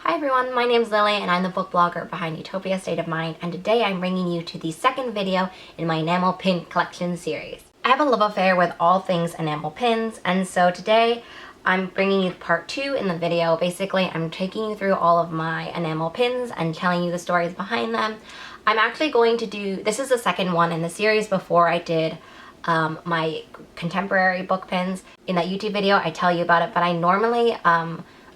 Hi everyone, my name is Lily and I'm the book blogger behind Utopia State of Mind, and today I'm bringing you to the second video in my enamel pin collection series. I have a love affair with all things enamel pins, and so today I'm bringing you part 2 in the video. Basically, I'm taking you through all of my enamel pins and telling you the stories behind them. I'm actually going to do, this is the second one in the series. Before I did my contemporary book pins. In that YouTube video, I tell you about it, but I normally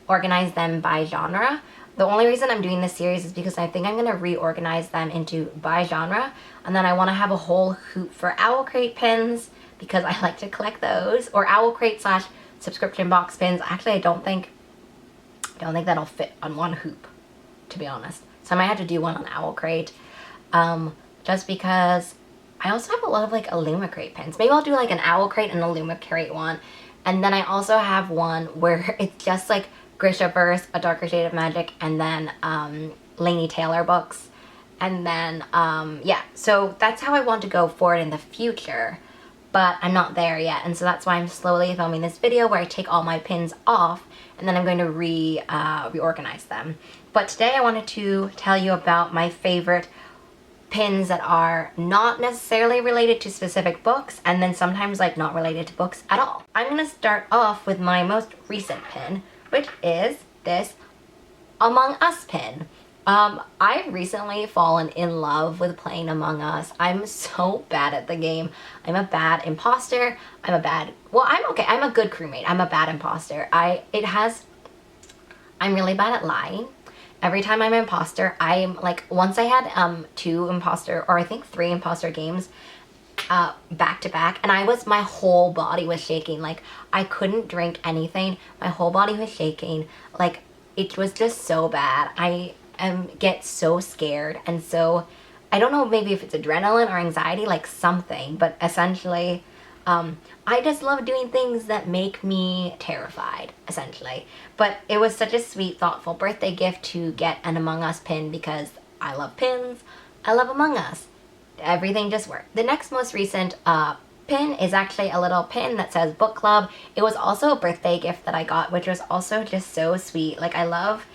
organize them by genre. The only reason I'm doing this series is because I think I'm going to reorganize them into by genre, and then I want to have a whole hoop for Owl Crate pins because I like to collect those, or Owl Crate / subscription box pins. Actually, I don't think that'll fit on one hoop, to be honest. So I might have to do one on Owl Crate, just because I also have a lot of like Illuma Crate pins. Maybe I'll do like an Owl Crate and Illuma Crate one, and then I also have one where it's just like Grishaverse, A Darker Shade of Magic, and then Laini Taylor books. And then, yeah, so that's how I want to go forward in the future, but I'm not there yet. And so that's why I'm slowly filming this video where I take all my pins off, and then I'm going to reorganize them. But today I wanted to tell you about my favorite pins that are not necessarily related to specific books, and then sometimes like not related to books at all. I'm going to start off with my most recent pin, which is this Among Us pin. I've recently fallen in love with playing Among Us. I'm so bad at the game. I'm a bad imposter. I'm okay. I'm a good crewmate. I'm a bad imposter. I'm really bad at lying. Every time I'm an imposter, I'm like, once I had 2 imposter, or I think 3 imposter games back to back, and my whole body was shaking. Like, I couldn't drink anything. My whole body was shaking. Like, it was just so bad. I get so scared, and so I don't know, maybe if it's adrenaline or anxiety, like something, but essentially I just love doing things that make me terrified, essentially. But it was such a sweet, thoughtful birthday gift to get an Among Us pin because I love pins. I love Among Us. Everything just worked. The next most recent pin is actually a little pin that says book club. It was also a birthday gift that I got, which was also just so sweet. Like, I love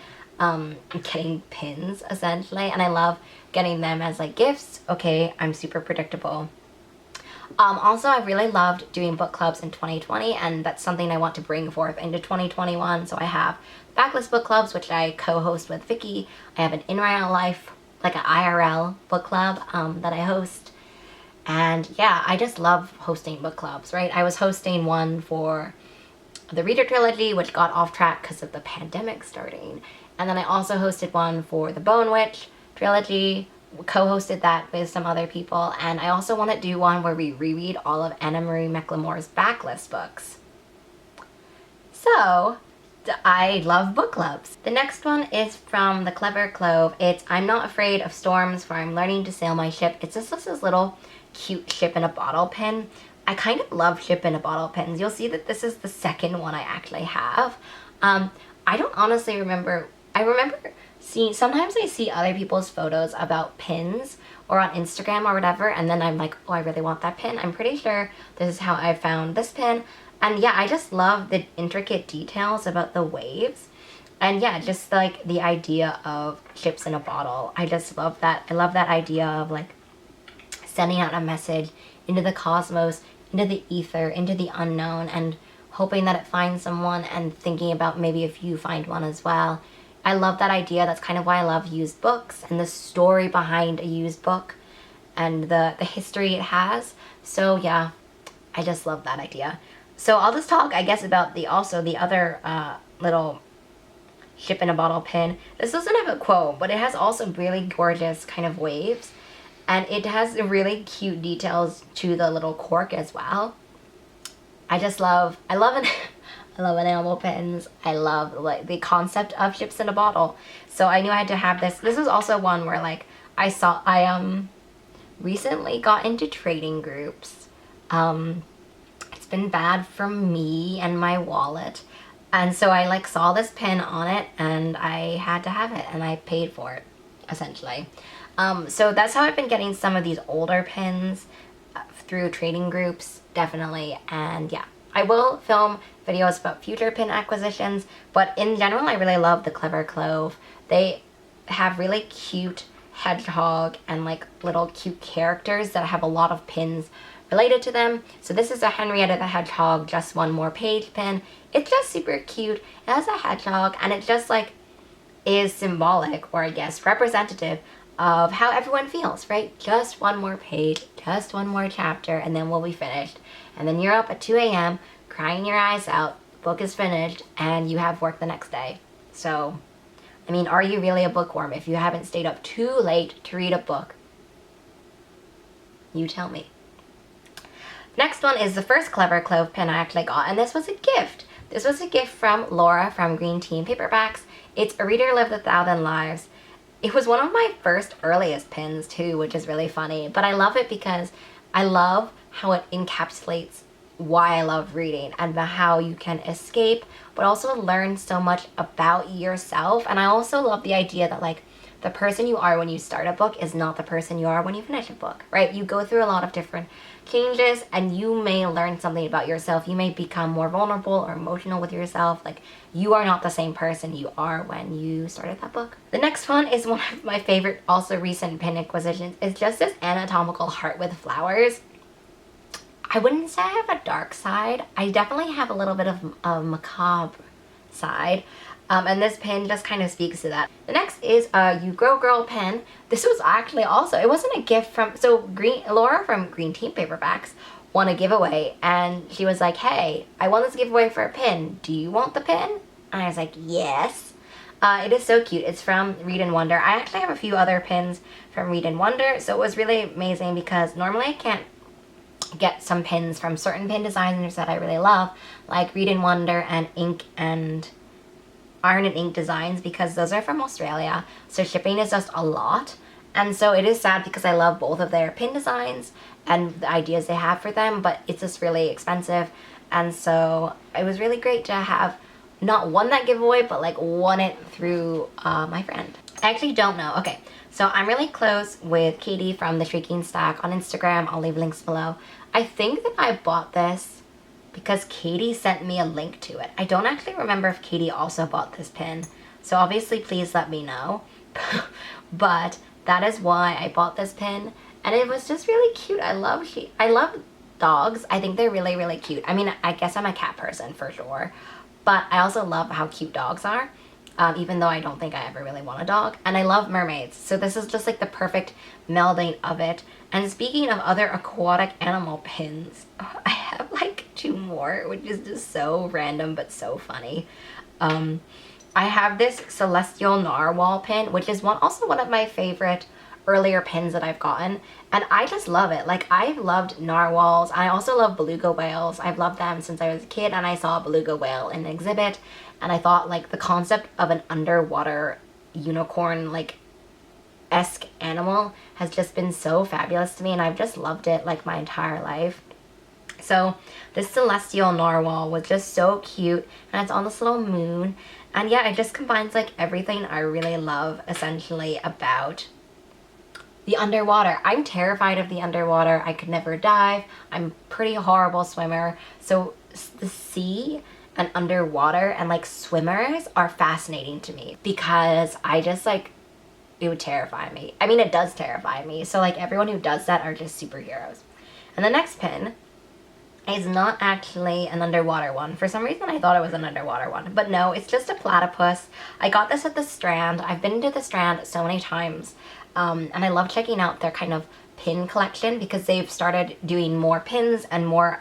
getting pins, essentially, and I love getting them as like gifts. Okay, I'm super predictable. Also, I really loved doing book clubs in 2020, and that's something I want to bring forth into 2021. So I have backlist book clubs, which I co-host with Vicky. I have an in real life, like an IRL book club that I host. And yeah, I just love hosting book clubs, right? I was hosting one for the Reader Trilogy, which got off track because of the pandemic starting. And then I also hosted one for the Bone Witch Trilogy, co-hosted that with some other people, and I also want to do one where we reread all of Anna Marie McLemore's backlist books. So, I love book clubs. The next one is from The Clever Clove. It's I'm Not Afraid of Storms, for I'm Learning to Sail My Ship. It's just this little cute ship in a bottle pin. I kind of love ship in a bottle pins. You'll see that this is the second one I actually have. I don't honestly remember. I remember sometimes I see other people's photos about pins or on Instagram or whatever, and then I'm like, oh, I really want that pin. I'm pretty sure this is how I found this pin. And yeah, I just love the intricate details about the waves. And yeah, just like the idea of ships in a bottle. I just love that. I love that idea of like sending out a message into the cosmos, into the ether, into the unknown, and hoping that it finds someone, and thinking about maybe if you find one as well. I love that idea. That's kind of why I love used books and the story behind a used book and the history it has. So yeah, I just love that idea. So I'll just talk, I guess, about the other little ship in a bottle pin. This doesn't have a quote, but it has also really gorgeous kind of waves, and it has really cute details to the little cork as well. I love enamel pins. I love like the concept of ships in a bottle. So I knew I had to have this. This was also one where like I recently got into trading groups. It's been bad for me and my wallet. And so I like saw this pin on it and I had to have it, and I paid for it, essentially. So that's how I've been getting some of these older pins through trading groups, definitely. And yeah, I will film videos about future pin acquisitions, but in general, I really love the Clever Clove. They have really cute hedgehog and like little cute characters that have a lot of pins related to them. So this is a Henrietta the Hedgehog Just One More Page pin. It's just super cute. It has a hedgehog and it just like is symbolic, or I guess representative of how everyone feels, right? Just one more page, just one more chapter, and then we'll be finished. And then you're up at 2 a.m. crying your eyes out, book is finished, and you have work the next day. So, I mean, are you really a bookworm if you haven't stayed up too late to read a book? You tell me. Next one is the first Clever Clove pin I actually got, and this was a gift. This was a gift from Laura from Green Team Paperbacks. It's A Reader Lived 1,000 Lives. It was one of my first earliest pins too, which is really funny, but I love it because I love how it encapsulates why I love reading and how you can escape but also learn so much about yourself. And I also love the idea that like the person you are when you start a book is not the person you are when you finish a book, right? You go through a lot of different changes and you may learn something about yourself. You may become more vulnerable or emotional with yourself. Like you are not the same person you are when you started that book. The next one is one of my favorite also recent pin acquisitions. It's just this anatomical heart with flowers. I wouldn't say I have a dark side. I definitely have a little bit of a macabre side. And this pin just kind of speaks to that. The next is a You Grow Girl pin. This was actually also, it wasn't a gift from, so Laura from Green Team Paperbacks won a giveaway and she was like, hey, I won this giveaway for a pin. Do you want the pin? And I was like, yes. It is so cute. It's from Read and Wonder. I actually have a few other pins from Read and Wonder, so it was really amazing because normally I can't get some pins from certain pin designers that I really love, like Read and Wonder and Ink and Iron and Ink Designs, because those are from Australia, so shipping is just a lot. And so it is sad because I love both of their pin designs and the ideas they have for them, but it's just really expensive. And so it was really great to have not won that giveaway, but like won it through my friend. I actually don't know. Okay, so I'm really close with Katie from the Shrieking Stack on Instagram. I'll leave links below. I think that I bought this because Katie sent me a link to it. I don't actually remember if Katie also bought this pin, so obviously please let me know. But that is why I bought this pin, and it was just really cute. I love dogs. I think they're really, really cute. I mean, I guess I'm a cat person for sure, but I also love how cute dogs are, even though I don't think I ever really want a dog. And I love mermaids, so this is just like the perfect melding of it. And speaking of other aquatic animal pins, I have like 2 more, which is just so random but so funny. I have this Celestial Narwhal pin, which is also one of my favorite earlier pins that I've gotten, and I just love it. Like, I've loved narwhals. I also love beluga whales. I've loved them since I was a kid, and I saw a beluga whale in an exhibit, and I thought like the concept of an underwater unicorn like esque animal has just been so fabulous to me, and I've just loved it like my entire life. So this Celestial Narwhal was just so cute, and it's on this little moon, and yeah, it just combines like everything I really love essentially about the underwater. I'm terrified of the underwater. I could never dive. I'm a pretty horrible swimmer, so the sea and underwater and like swimmers are fascinating to me because I just like, it would terrify me. I mean, it does terrify me. So like everyone who does that are just superheroes. And the next pin is not actually an underwater one. For some reason I thought it was an underwater one, but no, it's just a platypus. I got this at the Strand. I've been to the Strand so many times, and I love checking out their kind of pin collection because they've started doing more pins and more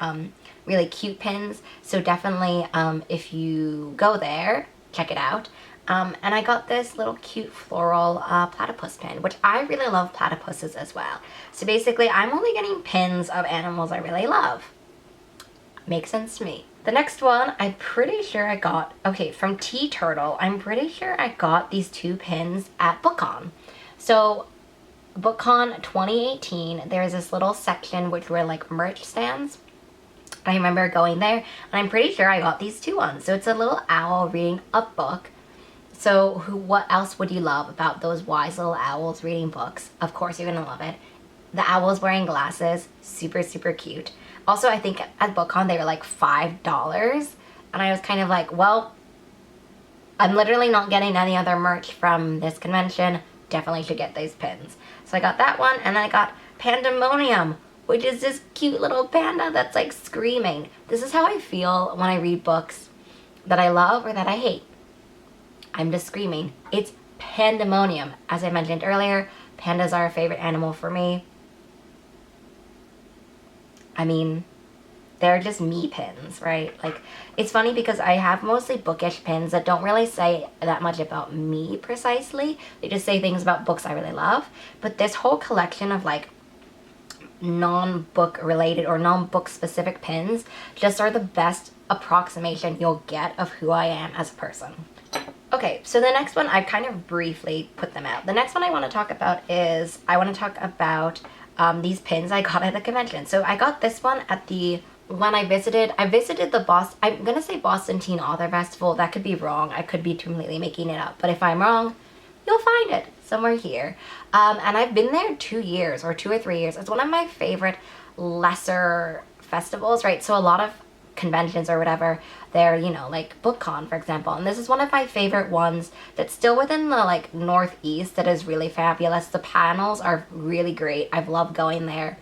really cute pins. So definitely if you go there, check it out. And I got this little cute floral platypus pin, which I really love platypuses as well. So basically I'm only getting pins of animals I really love. Makes sense to me. The next one, I'm pretty sure I got, okay, from Tea Turtle, I'm pretty sure I got these 2 pins at BookCon. So BookCon 2018, there's this little section which were like merch stands. I remember going there, and I'm pretty sure I got these 2 ones. So it's a little owl reading a book. So what else would you love about those wise little owls reading books? Of course you're gonna love it. The owl's wearing glasses, super, super cute. Also, I think at BookCon they were like $5, and I was kind of like, well, I'm literally not getting any other merch from this convention. Definitely should get these pins. So I got that one, and then I got Pandemonium, which is this cute little panda that's like screaming. This is how I feel when I read books that I love or that I hate. I'm just screaming. It's pandemonium. As I mentioned earlier, pandas are a favorite animal for me. I mean, they're just me pins, right? Like, it's funny because I have mostly bookish pins that don't really say that much about me precisely. They just say things about books I really love. But this whole collection of like non-book related or non-book specific pins just are the best approximation you'll get of who I am as a person. Okay, so the next one, I kind of briefly put them out. The next one I want to talk about is, I want to talk about these pins I got at the convention. So I got this one at when I visited the I'm going to say Boston Teen Author Festival. That could be wrong. I could be completely making it up. But if I'm wrong, you'll find it somewhere here. And I've been there 2 years or 2 or 3 years. It's one of my favorite lesser festivals, right? So a lot of conventions or whatever, they're, you know, like BookCon, for example. And this is one of my favorite ones that's still within the like Northeast that is really fabulous. The panels are really great. I've loved going there.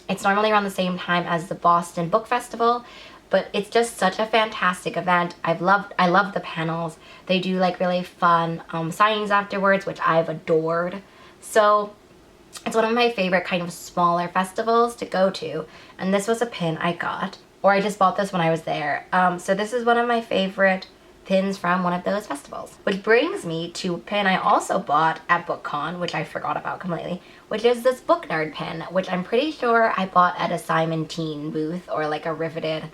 It's normally around the same time as the Boston Book Festival, but it's just such a fantastic event. I love the panels. They do like really fun signings afterwards, which I've adored. So it's one of my favorite kind of smaller festivals to go to. And this was a pin I got, or I just bought this when I was there. So this is one of my favorite pins from one of those festivals. Which brings me to a pin I also bought at BookCon, which I forgot about completely, which is this Book Nerd pin, which I'm pretty sure I bought at a Simon Teen booth, or like a riveted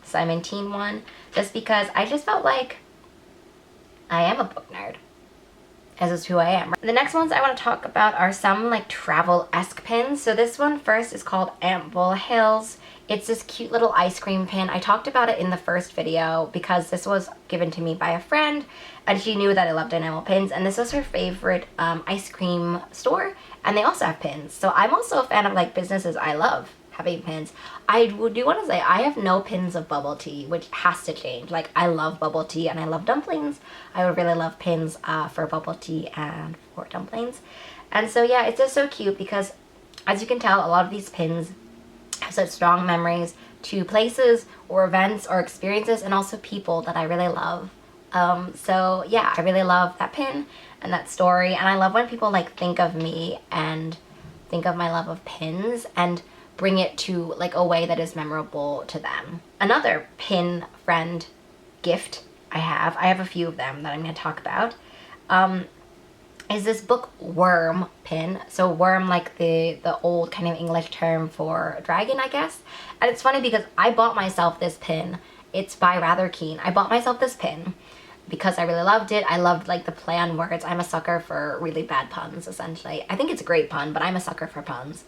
Simon Teen one, just because I just felt like I am a book nerd. As is who I am. The next ones I want to talk about are some like travel-esque pins. So this one first is called Ample Hills. It's this cute little ice cream pin. I talked about it in the first video because this was given to me by a friend and she knew that I loved enamel pins, and this was her favorite ice cream store, and they also have pins. So I'm also a fan of like businesses I love having pins. I do want to say I have no pins of bubble tea, which has to change. Like, I love bubble tea and I love dumplings. I would really love pins for bubble tea and for dumplings. And so yeah, it's just so cute because, as you can tell, a lot of these pins have such strong memories to places or events or experiences, and also people that I really love. So yeah, I really love that pin and that story, and I love when people like think of me and think of my love of pins and bring it to like a way that is memorable to them. Another pin friend gift I have a few of them that I'm going to talk about, is this bookworm pin. So worm, like the old kind of English term for dragon, I guess. And it's funny because I bought myself this pin. It's by Rather Keen. I bought myself this pin because I really loved it. I loved like the play on words. I'm a sucker for really bad puns, essentially. I think it's a great pun, but I'm a sucker for puns.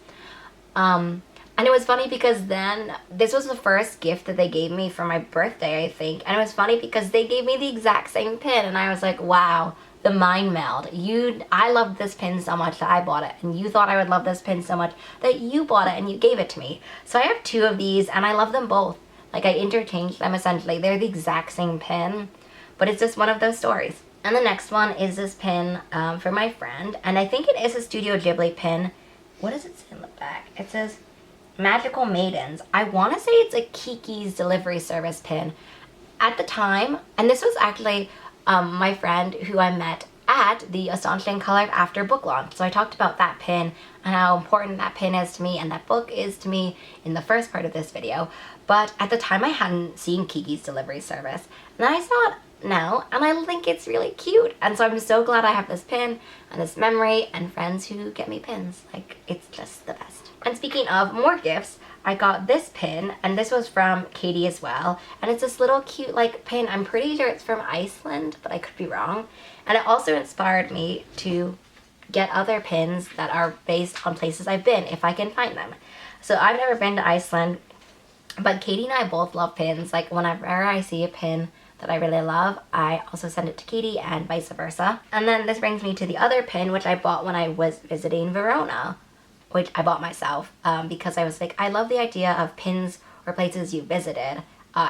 And it was funny because then, this was the first gift that they gave me for my birthday, I think. And it was funny because they gave me the exact same pin, and I was like, wow, the mind meld. I loved this pin so much that I bought it, and you thought I would love this pin so much that you bought it and you gave it to me. So I have 2 of these, and I love them both. Like, I interchanged them essentially. They're the exact same pin, but it's just one of those stories. And the next one is this pin for my friend, and I think it is a Studio Ghibli pin. What does it say in the back? It says Magical Maidens. I want to say it's a Kiki's Delivery Service pin. At the time, and this was actually my friend who I met at the Astonishing Color After book launch. So I talked about that pin and how important that pin is to me and that book is to me in the first part of this video. But at the time I hadn't seen Kiki's Delivery Service, and I saw it now, and I think it's really cute. And so I'm so glad I have this pin and this memory and friends who get me pins. Like, it's just the best. And speaking of more gifts, I got this pin, and this was from Katie as well, and it's this little cute like pin. I'm pretty sure it's from Iceland, but I could be wrong. And it also inspired me to get other pins that are based on places I've been, if I can find them. So I've never been to Iceland, but Katie and I both love pins. Like, whenever I see a pin that I really love, I also send it to Katie and vice versa. And then this brings me to the other pin, which I bought when I was visiting Verona, which I bought myself because I was like, I love the idea of pins or places you visited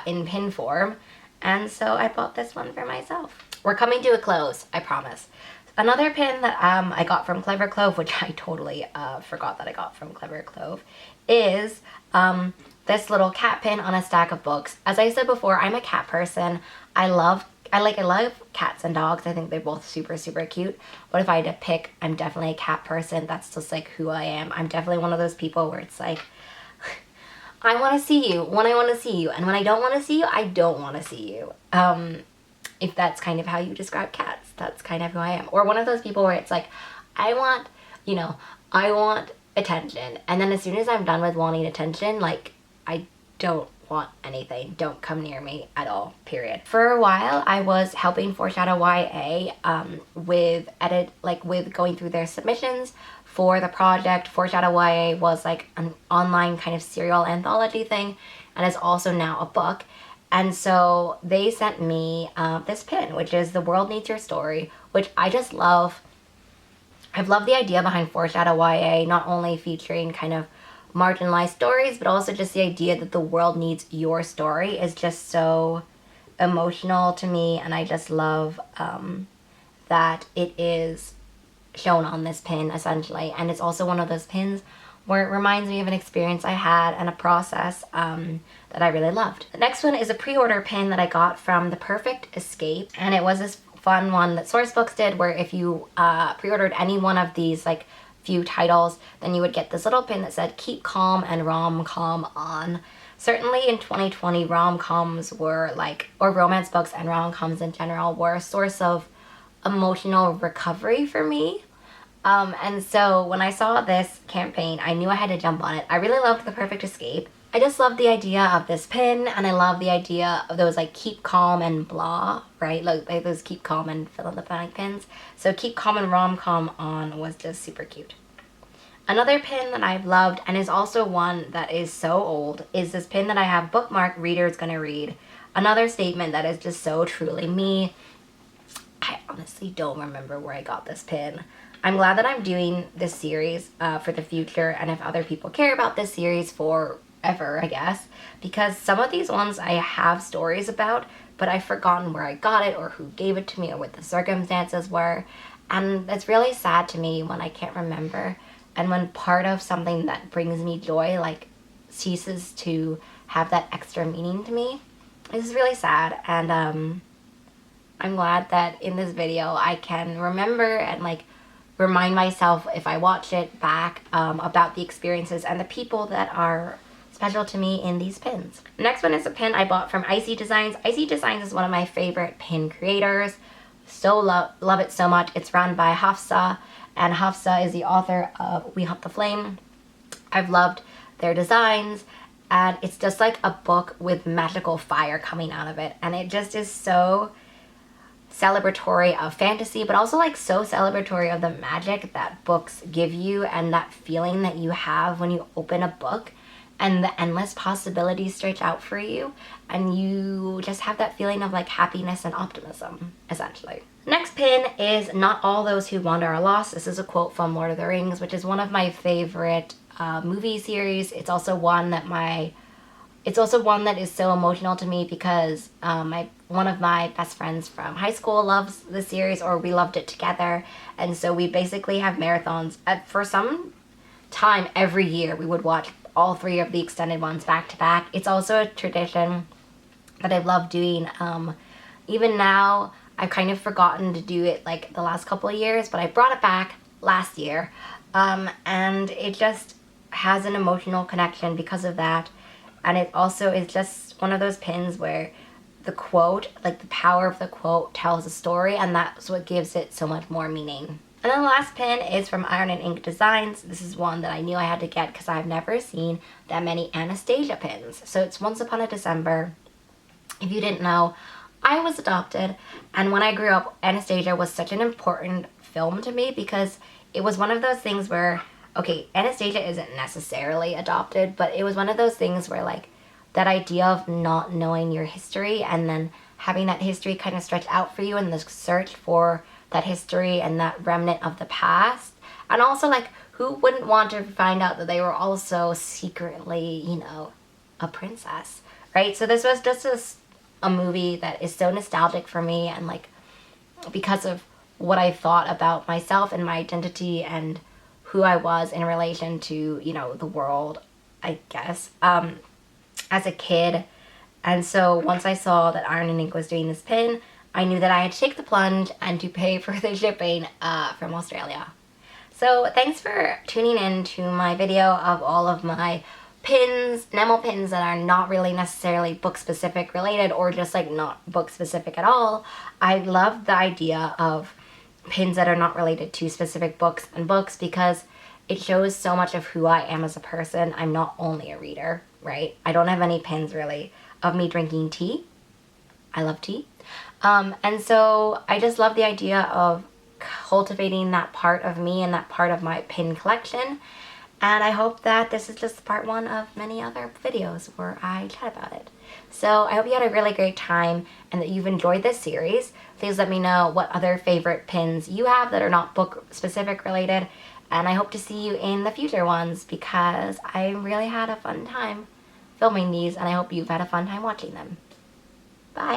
in pin form. And so I bought this one for myself. We're coming to a close, I promise. Another pin that I got from Clever Clove, which I totally forgot that I got from Clever Clove, is this little cat pin on a stack of books. As I said before, I'm a cat person. I love cats and dogs. I think they're both super, super cute. But if I had to pick, I'm definitely a cat person. That's just like who I am. I'm definitely one of those people where it's like, I want to see you when I want to see you. And when I don't want to see you, I don't want to see you. If that's kind of how you describe cats, that's kind of who I am. Or one of those people where it's like, I want attention. And then as soon as I'm done with wanting attention, like, I don't want anything. Don't come near me at all, period. For a while, I was helping Foreshadow YA with going through their submissions for the project. Foreshadow YA was like an online kind of serial anthology thing, and is also now a book. And so they sent me this pin, which is The World Needs Your Story, which I just love. I've loved the idea behind Foreshadow YA, not only featuring kind of marginalized stories, but also just the idea that the world needs your story is just so emotional to me. And I just love that it is shown on this pin, essentially. And it's also one of those pins where it reminds me of an experience I had and a process that I really loved. The next one is a pre-order pin that I got from The Perfect Escape, and it was this fun one that Sourcebooks did where if you pre-ordered any one of these like few titles, then you would get this little pin that said keep calm and rom-com on. Certainly in 2020, rom-coms were like, or romance books and rom-coms in general were a source of emotional recovery for me. And so when I saw this campaign, I knew I had to jump on it. I really loved The Perfect Escape. I just love the idea of this pin, and I love the idea of those like keep calm and blah, right? Like those keep calm and fill in the blank pins. So keep calm and rom-com on was just super cute. Another pin that I've loved, and is also one that is so old, is this pin that I have bookmarked, Reader's Gonna Read. Another statement that is just so truly me. I honestly don't remember where I got this pin. I'm glad that I'm doing this series for the future, and if other people care about this series forever, I guess, because some of these ones I have stories about, but I've forgotten where I got it or who gave it to me or what the circumstances were, and it's really sad to me when I can't remember, and when part of something that brings me joy like ceases to have that extra meaning to me. This is really sad, and I'm glad that in this video I can remember and like remind myself if I watch it back about the experiences and the people that are special to me in these pins. Next one is a pin I bought from Icy Designs. Icy Designs is one of my favorite pin creators. So love it so much. It's run by Hafsa, and Hafsa is the author of We Hunt the Flame. I've loved their designs, and it's just like a book with magical fire coming out of it, and it just is so celebratory of fantasy, but also like so celebratory of the magic that books give you and that feeling that you have when you open a book and the endless possibilities stretch out for you, and you just have that feeling of like happiness and optimism, essentially. Next pin is Not All Those Who Wander Are Lost. This is a quote from Lord of the Rings, which is one of my favorite movie series. It's also one that is so emotional to me because one of my best friends from high school loves the series, or we loved it together, and so we basically have marathons. For some time every year we would watch all three of the extended ones back to back. It's also a tradition that I've loved doing. Even now, I've kind of forgotten to do it like the last couple of years, but I brought it back last year, and it just has an emotional connection because of that. And it also is just one of those pins where the quote, like the power of the quote, tells a story, and that's what gives it so much more meaning. And then the last pin is from Iron and Ink Designs. This is one that I knew I had to get because I've never seen that many Anastasia pins. So it's Once Upon a December. If you didn't know, I was adopted, and when I grew up, Anastasia was such an important film to me because it was one of those things where, okay, Anastasia isn't necessarily adopted, but it was one of those things where like that idea of not knowing your history and then having that history kind of stretch out for you in the search for that history and that remnant of the past. And also like, who wouldn't want to find out that they were also secretly, a princess, right? So this was just a movie that is so nostalgic for me, and like because of what I thought about myself and my identity and who I was in relation to, you know, the world, I guess, as a kid. And so once I saw that Iron and Ink was doing this pin, I knew that I had to take the plunge and to pay for the shipping from Australia. So thanks for tuning in to my video of all of my pins, enamel pins that are not really necessarily book specific related, or just like not book specific at all. I love the idea of pins that are not related to specific books and books because it shows so much of who I am as a person. I'm not only a reader, right? I don't have any pins really of me drinking tea. I love tea. And so I just love the idea of cultivating that part of me and that part of my pin collection. And I hope that this is just part one of many other videos where I chat about it. So I hope you had a really great time and that you've enjoyed this series. Please let me know what other favorite pins you have that are not book specific related. And I hope to see you in the future ones because I really had a fun time filming these, and I hope you've had a fun time watching them. Bye!